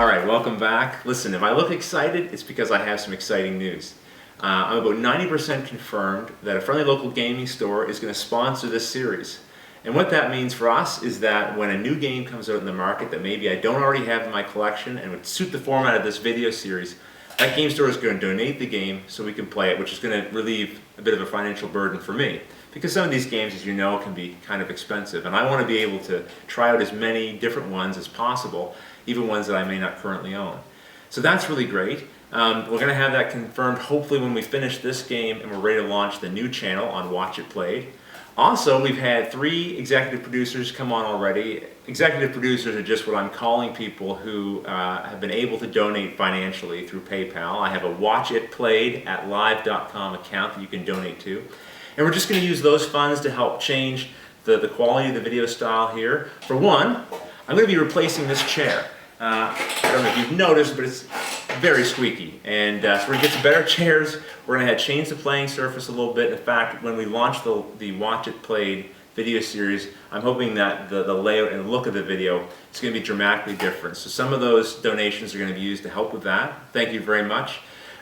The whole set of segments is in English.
All right, welcome back. Listen, if I look excited, it's because I have some exciting news. I'm about 90% confirmed that a friendly local gaming store is going to sponsor this series. And what that means for us is that when a new game comes out in the market that maybe I don't already have in my collection and would suit the format of this video series, that game store is going to donate the game so we can play it, which is going to relieve a bit of a financial burden for me. Because some of these games, as you know, can be kind of expensive, and I want to be able to try out as many different ones as possible, even ones that I may not currently own. So that's really great. We're going to have that confirmed hopefully when we finish this game and we're ready to launch the new channel on Watch It Played. Also, we've had 3 executive producers come on already. Executive producers are just what I'm calling people who have been able to donate financially through PayPal. I have a Watch It Played at live.com account that you can donate to. And we're just going to use those funds to help change the quality of the video style here. For one, I'm going to be replacing this chair. I don't know if you've noticed, but it's very squeaky. And so we're going to get some better chairs. We're going to change the playing surface a little bit. In fact, when we launch the Watch It Played video series, I'm hoping that the layout and look of the video is going to be dramatically different. So some of those donations are going to be used to help with that. Thank you very much.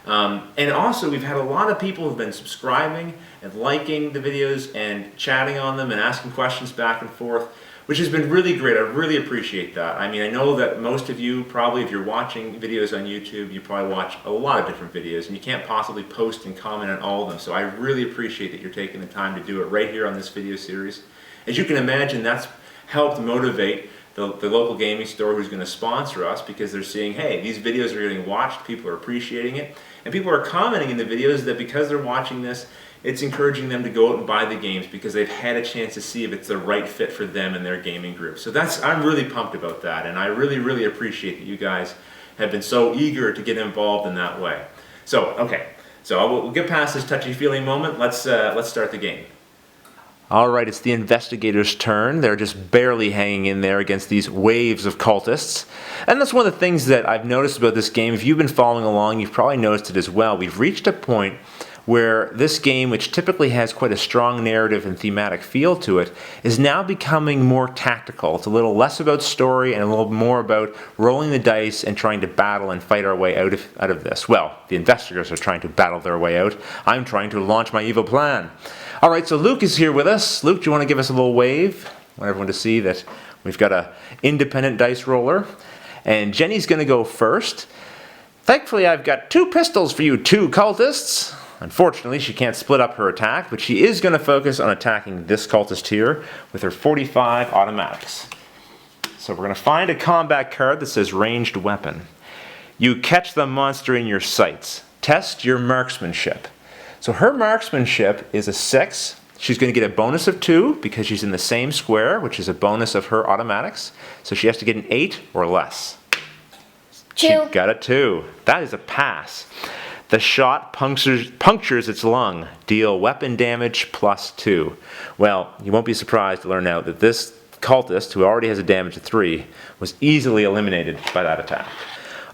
And also, we've had a lot of people who've been subscribing and liking the videos and chatting on them and asking questions back and forth, which has been really great. I really appreciate that. I mean, I know that most of you, probably if you're watching videos on YouTube, you probably watch a lot of different videos and you can't possibly post and comment on all of them. So I really appreciate that you're taking the time to do it right here on this video series. As you can imagine, that's helped motivate the local gaming store who's going to sponsor us, because they're seeing, hey, these videos are getting watched, people are appreciating it, and people are commenting in the videos that because they're watching this, it's encouraging them to go out and buy the games because they've had a chance to see if it's the right fit for them and their gaming group. So I'm really pumped about that, and I really, really appreciate that you guys have been so eager to get involved in that way. So, okay, so we'll get past this touchy-feely moment. Let's start the game. All right, it's the investigators' turn. They're just barely hanging in there against these waves of cultists. And that's one of the things that I've noticed about this game. If you've been following along, you've probably noticed it as well. We've reached a point where this game, which typically has quite a strong narrative and thematic feel to it, is now becoming more tactical. It's a little less about story and a little more about rolling the dice and trying to battle and fight our way out of this. Well, the investigators are trying to battle their way out. I'm trying to launch my evil plan. All right, so Luke is here with us. Luke, do you want to give us a little wave? I want everyone to see that we've got an independent dice roller. And Jenny's going to go first. Thankfully, I've got 2 pistols for you 2 cultists. Unfortunately, she can't split up her attack, but she is going to focus on attacking this cultist here with her 45 automatics. So we're going to find a combat card that says ranged weapon. You catch the monster in your sights. Test your marksmanship. So her marksmanship is a 6. She's going to get a bonus of 2 because she's in the same square, which is a bonus of her automatics. So she has to get an 8 or less. 2. She got a 2. That is a pass. The shot punctures its lung. Deal weapon damage plus 2. Well, you won't be surprised to learn now that this cultist, who already has a damage of 3, was easily eliminated by that attack.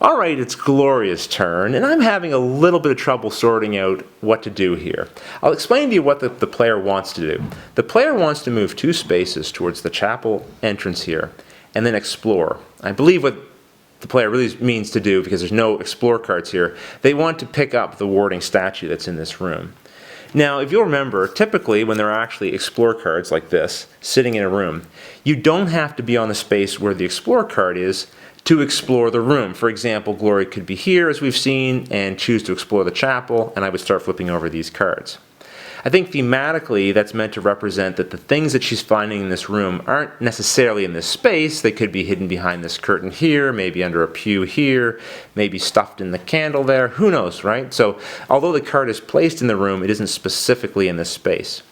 All right, it's Gloria's turn, and I'm having a little bit of trouble sorting out what to do here. I'll explain to you what the player wants to do. The player wants to move 2 spaces towards the chapel entrance here, and then explore. I believe what the player really means to do, because there's no explore cards here, they want to pick up the warding statue that's in this room. Now, if you'll remember, typically when there are actually explore cards like this sitting in a room, you don't have to be on the space where the explore card is to explore the room. For example, Gloria could be here, as we've seen, and choose to explore the chapel, and I would start flipping over these cards. I think thematically that's meant to represent that the things that she's finding in this room aren't necessarily in this space. They could be hidden behind this curtain here, maybe under a pew here, maybe stuffed in the candle there. Who knows, right? So although the card is placed in the room, it isn't specifically in this space.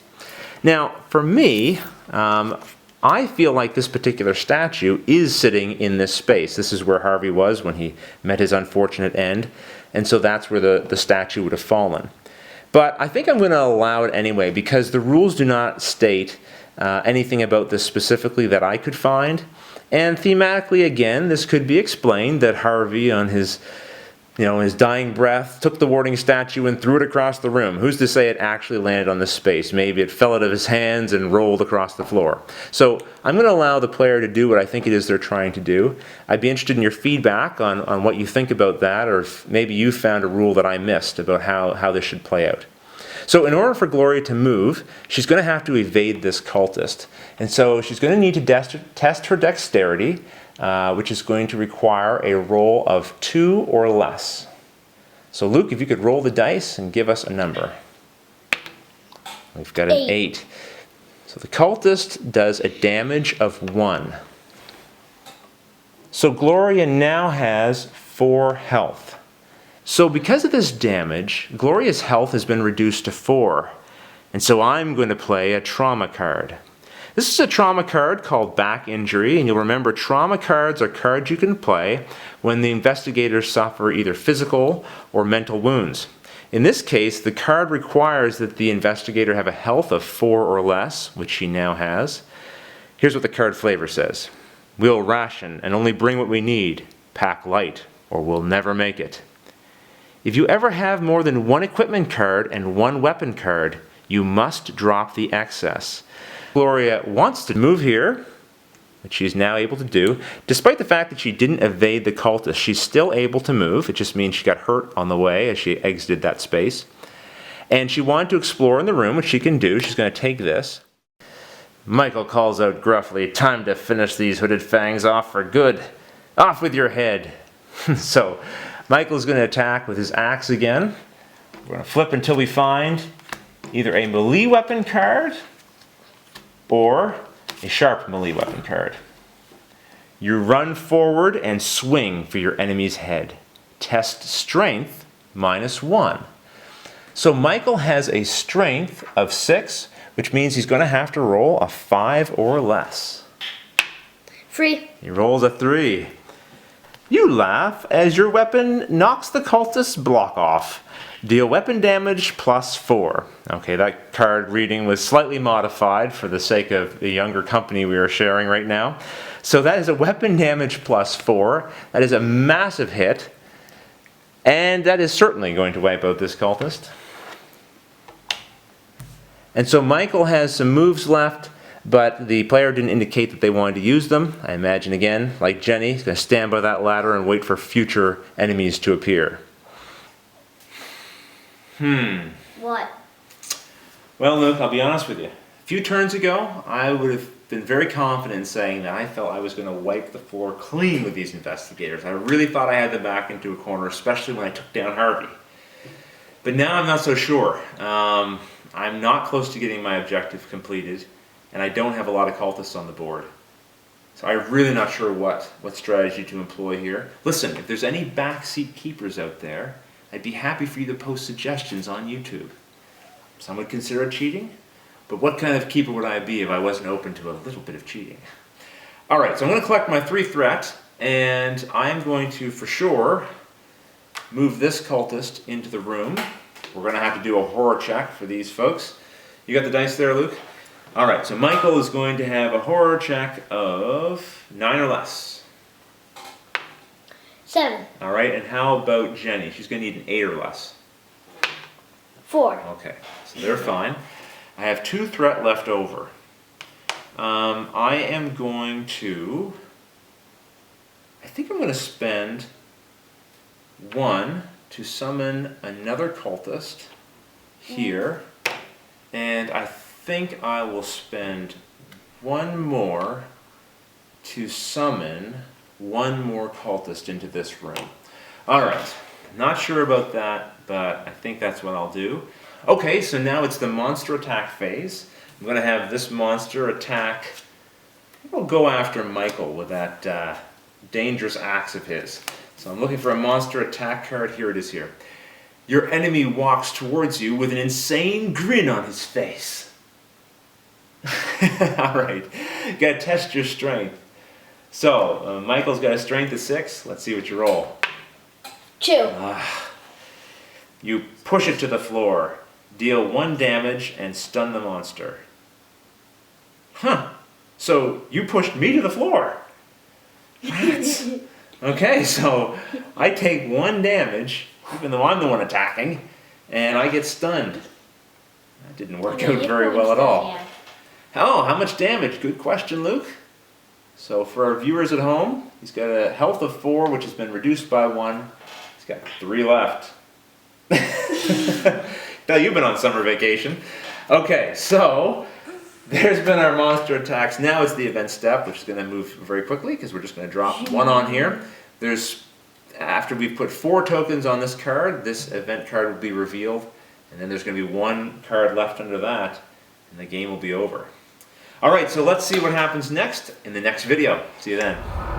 Now, for me, I feel like this particular statue is sitting in this space. This is where Harvey was when he met his unfortunate end, and so that's where the statue would have fallen. But I think I'm going to allow it anyway, because the rules do not state anything about this specifically that I could find. And thematically, again, this could be explained that Harvey, on his in his dying breath, took the warding statue and threw it across the room. Who's to say it actually landed on this space? Maybe it fell out of his hands and rolled across the floor. So I'm going to allow the player to do what I think it is they're trying to do. I'd be interested in your feedback on what you think about that, or if maybe you found a rule that I missed about how this should play out. So in order for Gloria to move, she's going to have to evade this cultist. And so she's going to need to test her dexterity, which is going to require a roll of 2 or less. So Luke, if you could roll the dice and give us a number. We've got an 8. So the cultist does a damage of 1. So Gloria now has 4 health. So because of this damage, Gloria's health has been reduced to 4. And so I'm going to play a trauma card. This is a trauma card called Back Injury, and you'll remember trauma cards are cards you can play when the investigators suffer either physical or mental wounds. In this case, the card requires that the investigator have a health of 4 or less, which she now has. Here's what the card flavor says. We'll ration and only bring what we need. Pack light, or we'll never make it. If you ever have more than 1 equipment card and 1 weapon card, you must drop the excess. Gloria wants to move here, which she's now able to do. Despite the fact that she didn't evade the cultist, she's still able to move. It just means she got hurt on the way as she exited that space. And she wanted to explore in the room, which she can do. She's going to take this. Michael calls out gruffly, "Time to finish these hooded fangs off for good. Off with your head." So Michael's going to attack with his axe again. We're going to flip until we find either a melee weapon card or a sharp melee weapon card. You run forward and swing for your enemy's head. Test strength -1. So Michael has a strength of 6, which means he's going to have to roll a 5 or less. 3. He rolls a 3. You laugh as your weapon knocks the cultist's block off. Deal weapon damage +4. Okay, that card reading was slightly modified for the sake of the younger company we are sharing right now. So that is a weapon damage +4. That is a massive hit. And that is certainly going to wipe out this cultist. And so Michael has some moves left, but the player didn't indicate that they wanted to use them. I imagine, again, like Jenny, he's going to stand by that ladder and wait for future enemies to appear. What? Well, Luke, I'll be honest with you. A few turns ago, I would have been very confident in saying that I felt I was going to wipe the floor clean with these investigators. I really thought I had them back into a corner, especially when I took down Harvey. But now I'm not so sure. I'm not close to getting my objective completed, and I don't have a lot of cultists on the board. So I'm really not sure what strategy to employ here. Listen, if there's any backseat keepers out there, I'd be happy for you to post suggestions on YouTube. Some would consider it cheating, but what kind of keeper would I be if I wasn't open to a little bit of cheating? Alright, so I'm going to collect my 3 threat, and I'm going to, for sure, move this cultist into the room. We're going to have to do a horror check for these folks. You got the dice there, Luke? Alright, so Michael is going to have a horror check of 9 or less. 7. Alright, and how about Jenny? She's going to need an 8 or less. 4. Okay, so they're fine. I have 2 threat left over. I am going to... I think I'm going to spend 1 to summon another cultist here. And I think I will spend 1 more to summon 1 more cultist into this room. Alright, not sure about that, but I think that's what I'll do. Okay, so now it's the monster attack phase. I'm going to have this monster attack. We'll go after Michael with that dangerous axe of his. So I'm looking for a monster attack card. Here it is here. Your enemy walks towards you with an insane grin on his face. Alright, gotta test your strength. So, Michael's got a strength of 6. Let's see what you roll. 2. You push it to the floor. Deal 1 damage and stun the monster. Huh. So, you pushed me to the floor. Okay, so I take 1 damage, even though I'm the one attacking, and I get stunned. That didn't work out very well at all. Oh, how much damage? Good question, Luke. So for our viewers at home, he's got a health of 4, which has been reduced by 1. He's got 3 left. Bill, you've been on summer vacation. Okay, so there's been our monster attacks. Now is the event step, which is going to move very quickly because we're just going to drop 1 on here. After we've put 4 tokens on this card, this event card will be revealed, and then there's going to be 1 card left under that, and the game will be over. All right, so let's see what happens next in the next video. See you then.